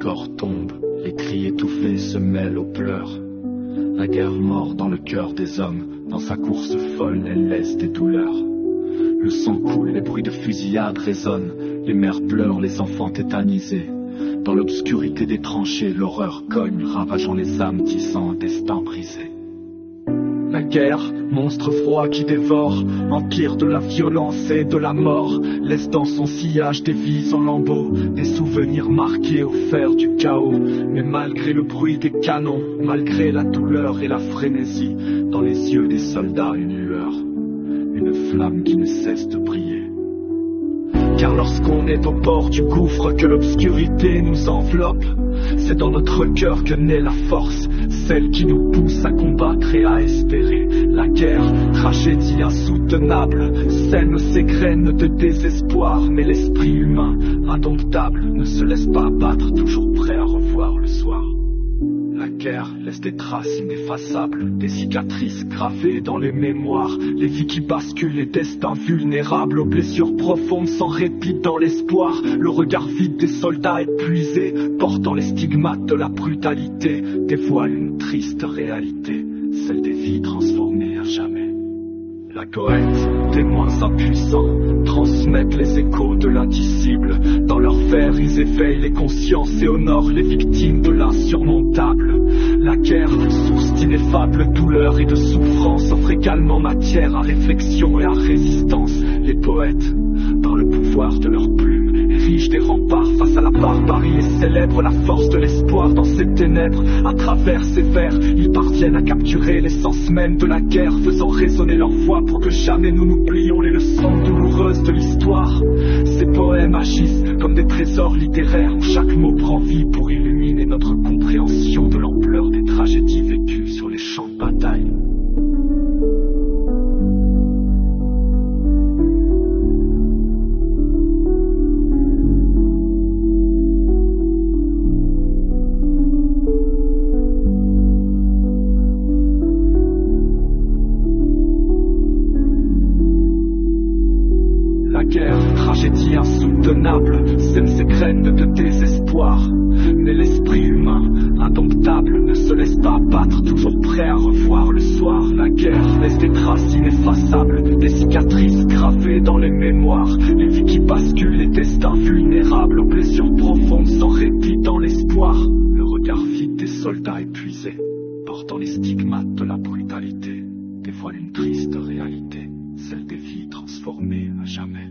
corps tombent, les cris étouffés se mêlent aux pleurs. La guerre mord dans le cœur des hommes, dans sa course folle elle laisse des douleurs. Le sang coule, les bruits de fusillade résonnent, les mères pleurent, les enfants tétanisés. Dans l'obscurité des tranchées, l'horreur cogne, ravageant les âmes, tissant un destin brisé. La guerre, monstre froid qui dévore, empire de la violence et de la mort, laisse dans son sillage des vies en lambeaux, des souvenirs marqués au fer du chaos. Mais malgré le bruit des canons, malgré la douleur et la frénésie, dans les yeux des soldats une lueur, une flamme qui ne cesse de briller. Car lorsqu'on est au bord du gouffre, que l'obscurité nous enveloppe, c'est dans notre cœur que naît la force, celle qui nous pousse à combattre et à espérer. La guerre, tragédie insoutenable, sème ses graines de désespoir, mais l'esprit humain, indomptable, ne se laisse pas abattre, toujours prêt à revoir le soir. La guerre laisse des traces ineffaçables, des cicatrices gravées dans les mémoires, les vies qui basculent, les destins vulnérables, aux blessures profondes sans répit dans l'espoir. Le regard vide des soldats épuisés, portant les stigmates de la brutalité, dévoile une triste réalité, celle des vies transformées à jamais. La Goëthe, témoins impuissants, transmettent les échos de l'indicible. Dans leurs vers, ils éveillent les consciences et honorent les victimes de l'insurmontable. La guerre, source d'ineffables douleurs et de souffrances, offre également matière à réflexion et à résistance. Les poètes, par le pouvoir de leurs plumes, érigent des remparts face à la barbarie et célèbrent la force de l'espoir dans ces ténèbres. À travers ces vers, ils parviennent à capturer l'essence même de la guerre, faisant résonner leur voix pour que jamais nous n'oublions les leçons douloureuses de l'histoire. Ces poèmes agissent comme des trésors littéraires où chaque mot prend vie pour illuminer notre compréhension de l'ampleur des tragédies vécues sur les champs de bataille. La guerre, tragédie insoutenable, sème ses graines de désespoir. Mais l'esprit humain, indomptable, ne se laisse pas abattre, toujours prêt à revoir le soir. La guerre laisse des traces ineffaçables, des cicatrices gravées dans les mémoires, les vies qui basculent, les destins vulnérables, aux blessures profondes sans répit dans l'espoir. Le regard vide des soldats épuisés, portant les stigmates de la brutalité, dévoile une triste réalité, celle des vies transformées à jamais.